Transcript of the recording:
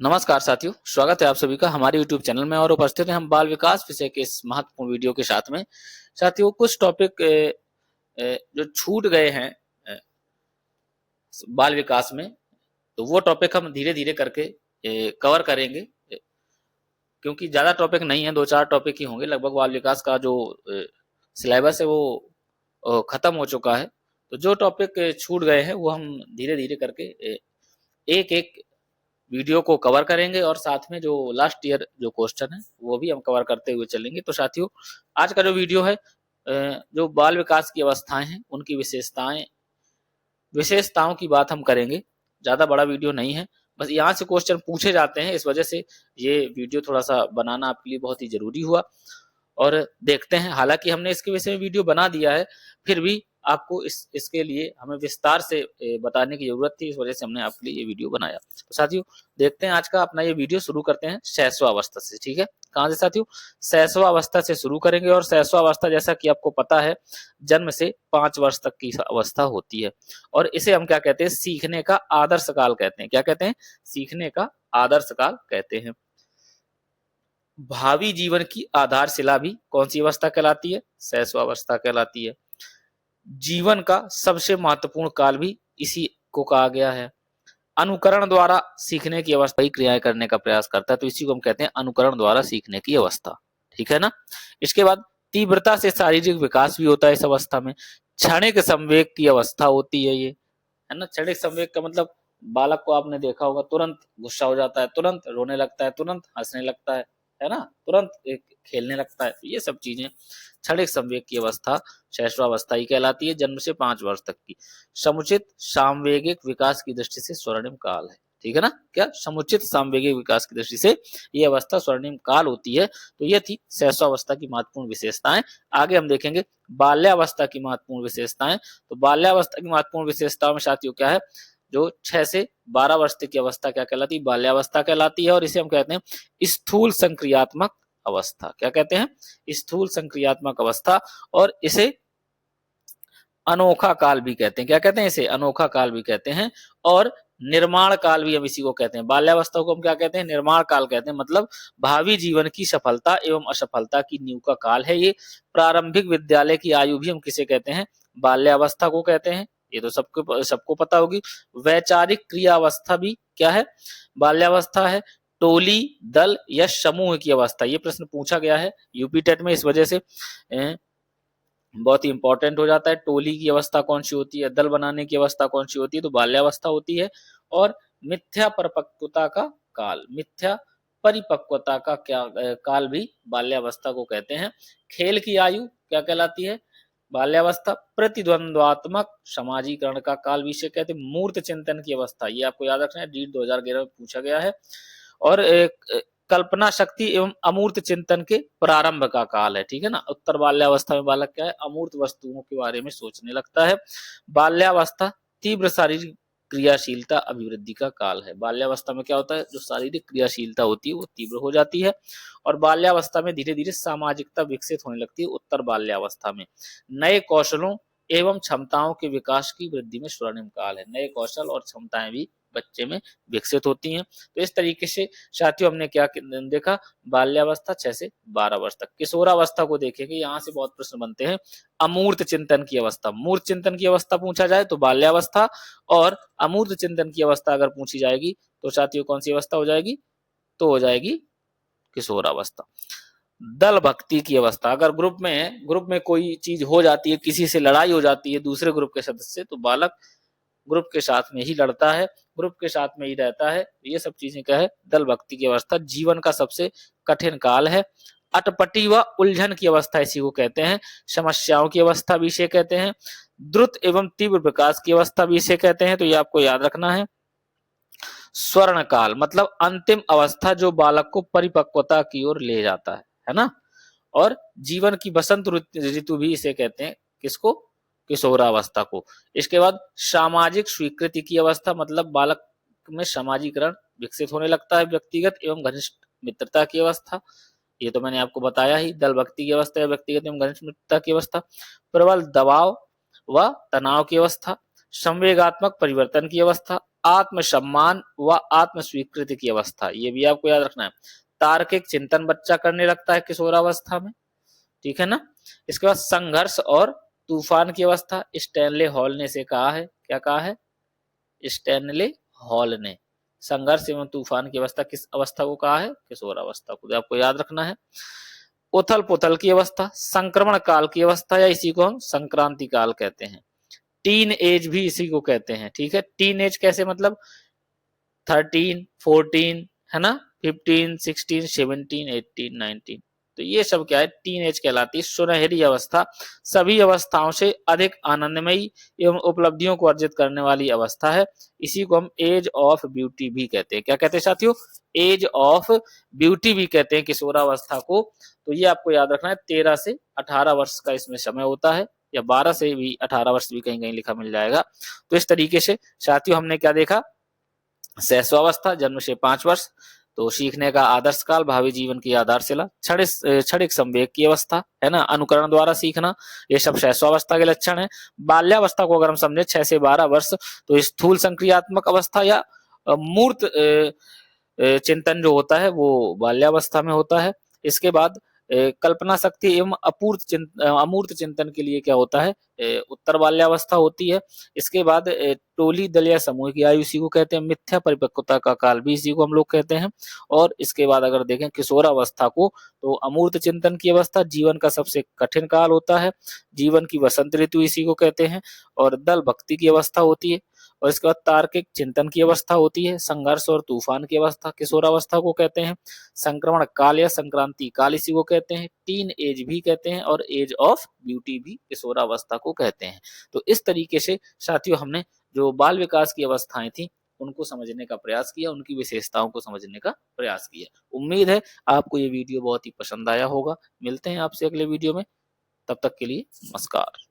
नमस्कार साथियों, स्वागत है आप सभी का हमारे YouTube चैनल में और उपस्थित हैं हम बाल विकास विषय के इस महत्वपूर्ण वीडियो के साथ में। साथियों, कुछ टॉपिक जो छूट गए हैं अ, बाल विकास में, तो वो टॉपिक हम धीरे-धीरे करके कवर करेंगे, क्योंकि ज़्यादा टॉपिक नहीं है, 2-4 टॉपिक ही होंगे। लगभग बाल विकास का जो सिलेबस है वो खत्म हो चुका है। तो जो टॉपिक छूट गए हैं वो हम धीरे-धीरे करके एक-एक वीडियो को कवर करेंगे और साथ में जो लास्ट ईयर जो क्वेश्चन है वो भी हम कवर करते हुए चलेंगे। तो साथियों, आज का जो वीडियो है जो बाल विकास की अवस्थाएं हैं उनकी विशेषताओं की बात हम करेंगे। ज़्यादा बड़ा वीडियो नहीं है, बस यहाँ से क्वेश्चन पूछे जाते हैं, इस वजह से ये वीडियो थोड़ा सा बनाना आपके लिए बहुत ही जरूरी हुआ। और देखते हैं, हालांकि हमने इसके विषय में वीडियो बना दिया है, फिर भी आपको इसके लिए हमें विस्तार से बताने की जरूरत थी, इस वजह से हमने आपके लिए ये वीडियो बनाया। तो साथियों, देखते हैं आज का अपना ये वीडियो शुरू करते हैं शैशवावस्था से। ठीक है, कहाँ से साथियों? शैशवावस्था से शुरू करेंगे। और शैशवावस्था, जैसा कि आपको पता है, जन्म से 5 वर्ष तक की अवस्था होती है और इसे हम क्या कहते हैं? सीखने का आदर्श काल कहते हैं। क्या कहते हैं? सीखने का आदर्श काल कहते हैं। भावी जीवन की आधारशिला भी कौन सी अवस्था कहलाती है? शैशवावस्था कहलाती है। जीवन का सबसे महत्वपूर्ण काल भी इसी को कहा गया है। अनुकरण द्वारा सीखने की अवस्था ही क्रियाएं करने का प्रयास करता है, तो इसी को हम कहते हैं अनुकरण द्वारा सीखने की अवस्था। ठीक है ना? इसके बाद तीव्रता से शारीरिक विकास भी होता है इस अवस्था में। क्षणिक संवेग की अवस्था होती है ये, है ना? क्षणिक संवेग का मतलब बालक को आपने देखा होगा, तुरंत गुस्सा हो जाता है, तुरंत रोने लगता है, तुरंत हंसने लगता है ना? तुरंत खेलने लगता है। ये सब चीजें क्षणिक संवेग की अवस्था शैशवावस्था ही कहलाती है, जन्म से 5 वर्ष तक की। समुचित सामवेगिक विकास की दृष्टि से स्वर्णिम काल है। ठीक है ना? क्या? समुचित सामवेगिक विकास की दृष्टि से ये अवस्था स्वर्णिम काल होती है। तो ये थी शैशवावस्था की महत्वपूर्ण विशेषताएं। आगे हम देखेंगे बाल्यावस्था की महत्वपूर्ण विशेषताएं। तो बाल्यावस्था की महत्वपूर्ण विशेषताओं में साथियों क्या है? जो 6 से 12 वर्ष तक की अवस्था क्या कहलाती है? बाल्यावस्था कहलाती है और इसे हम कहते हैं स्थूल संक्रियात्मक अवस्था। क्या कहते हैं? स्थूल संक्रियात्मक अवस्था। और इसे अनोखा काल भी कहते हैं। क्या कहते हैं? इसे अनोखा काल भी कहते हैं और निर्माण काल भी हम इसी को कहते हैं। बाल्यावस्था को हम क्या कहते हैं? निर्माण काल कहते हैं। मतलब भावी जीवन की सफलता एवं असफलता की नींव का काल है ये। प्रारंभिक विद्यालय की आयु भी हम किसे कहते हैं? बाल्यावस्था को कहते हैं। ये तो सबको पता होगी। वैचारिक क्रियावस्था भी क्या है? बाल्यावस्था है। टोली, दल या समूह की अवस्था, ये प्रश्न पूछा गया है यूपी टेट में, इस वजह से बहुत ही इंपॉर्टेंट हो जाता है। टोली की अवस्था कौन सी होती है? दल बनाने की अवस्था कौन सी होती है? तो बाल्यावस्था होती है। और मिथ्या परिपक्वता का काल, मिथ्या परिपक्वता का क्या काल भी बाल्यावस्था को कहते हैं। खेल की आयु क्या कहलाती है? बाल्यावस्था। प्रतिद्वंद्वात्मक समाजीकरण का काल भी इसे कहते हैं। मूर्त चिंतन की अवस्था, ये आपको याद रखना है, नीट 2011 में पूछा गया है। और कल्पना शक्ति एवं अमूर्त चिंतन के प्रारंभ का काल है। ठीक है ना? उत्तर बाल्यावस्था में बालक क्या है? अमूर्त वस्तुओं के बारे में सोचने लगता है। बाल्यावस्था तीव्र शारीरिक क्रियाशीलता अभिवृद्धि का काल है। बाल्यावस्था में क्या होता है? जो शारीरिक क्रियाशीलता होती है वो तीव्र हो जाती है। और बाल्यावस्था में धीरे धीरे सामाजिकता विकसित होने लगती है। उत्तर बाल्यावस्था में नए कौशलों एवं क्षमताओं के विकास की वृद्धि में स्वर्णिम काल है। नए कौशल और क्षमताएं भी बच्चे में विकसित होती हैं। तो इस तरीके से साथियों हमने क्या देखा? बाल्यावस्था 6 से 12 वर्ष तक। किशोरावस्था को देखेंगे, यहाँ से बहुत प्रश्न बनते हैं। अमूर्त चिंतन की अवस्था, मूर्त चिंतन की अवस्था पूछा जाए तो बाल्यावस्था, और अमूर्त चिंतन की अवस्था अगर पूछी जाएगी तो साथियों कौन सी अवस्था हो जाएगी? तो हो जाएगी किशोरावस्था। दल भक्ति की अवस्था, अगर ग्रुप में कोई चीज हो जाती है, किसी से लड़ाई हो जाती है दूसरे ग्रुप के सदस्य, तो बालक ग्रुप के साथ में ही लड़ता है, ग्रुप के साथ में ही रहता है। ये सब चीजें क्या है? दल भक्ति की अवस्था। जीवन का सबसे कठिन काल है। अटपटी व उलझन की अवस्था इसी को कहते हैं। समस्याओं की अवस्था भी इसे कहते हैं। द्रुत एवं तीव्र विकास की अवस्था भी इसे कहते हैं। तो ये आपको याद रखना है। स्वर्ण काल मतलब अंतिम अवस्था जो बालक को परिपक्वता की ओर ले जाता है ना? और जीवन की बसंत ऋतु भी इसे कहते हैं। किसको? किशोरावस्था को। इसके बाद सामाजिक स्वीकृति की अवस्था, मतलब बालक में सामाजिकरण विकसित होने लगता है। व्यक्तिगत एवं घनिष्ठ मित्रता की अवस्था, ये तो मैंने आपको बताया ही। दल भक्ति की अवस्था है, व्यक्तिगत एवं घनिष्ठ मित्रता की अवस्था। प्रबल दबाव व तनाव की अवस्था। संवेगात्मक परिवर्तन की अवस्था, आत्मसम्मान व आत्म स्वीकृति की अवस्था, ये भी आपको याद रखना है। तार्किक चिंतन बच्चा करने लगता है किशोरावस्था में, ठीक है ना। इसके बाद संघर्ष और तूफान की अवस्था, स्टैनले हॉल ने इसे कहा है, क्या कहा है, स्टैनले हॉल ने संघर्ष एवं तूफान की अवस्था किस अवस्था को कहा है, किशोरावस्था को, आपको याद रखना है। उथल पुथल की अवस्था, संक्रमण काल की अवस्था, या इसी को हम संक्रांति काल कहते हैं। टीन एज भी इसी को कहते हैं, ठीक है। टीन एज कैसे, मतलब 13, 14, है ना, 15, 16, 17, 18, 19, तो ये सब क्या है, टीन एज कहलाती है, सुनहरी अवस्था, सभी अवस्थाओं से अधिक आनंदमयी एवं उपलब्धियों को अर्जित करने वाली अवस्था है। इसी को हम एज ऑफ ब्यूटी भी कहते हैं। क्या कहते हैं साथियों, एज ऑफ ब्यूटी भी कहते हैं किशोरावस्था को। तो ये आपको याद रखना है, 13 से 18 वर्ष का इसमें समय होता है, या 12 से भी 18 वर्ष भी कहीं कहीं लिखा मिल जाएगा। तो इस तरीके से साथियों हमने क्या देखा, शैशवावस्था जन्म से 5 वर्ष, तो सीखने का आदर्श काल, भावी जीवन की आधारशिला, क्षणिक संवेग की अवस्था, है ना, अनुकरण द्वारा सीखना, ये सब शैशवावस्था के लक्षण है। बाल्यावस्था को अगर हम समझे 6 से 12 वर्ष, तो स्थूल संक्रियात्मक अवस्था या मूर्त चिंतन जो होता है वो बाल्यावस्था में होता है। इसके बाद कल्पना शक्ति एवं अमूर्त चिंतन के लिए क्या होता है, उत्तर बाल्यावस्था होती है। इसके बाद टोली दल या समूह की आयु इसी को कहते हैं। मिथ्या परिपक्वता का काल भी इसी को हम लोग कहते हैं। और इसके बाद अगर देखें किशोरावस्था को, तो अमूर्त चिंतन की अवस्था जीवन का सबसे कठिन काल होता है, जीवन की वसंत ऋतु इसी को कहते हैं। और दल भक्ति की अवस्था होती है। और इसके बाद तार्किक चिंतन की अवस्था होती है। संघर्ष और तूफान की अवस्था किशोरावस्था को कहते हैं। संक्रमण काल या संक्रांति काल इसी को कहते हैं। टीन एज भी कहते हैं, और एज ऑफ ब्यूटी भी किशोरावस्था को कहते हैं। तो इस तरीके से साथियों हमने जो बाल विकास की अवस्थाएं थी उनको समझने का प्रयास किया, उनकी विशेषताओं को समझने का प्रयास किया। उम्मीद है आपको ये वीडियो बहुत ही पसंद आया होगा। मिलते हैं आपसे अगले वीडियो में, तब तक के लिए नमस्कार।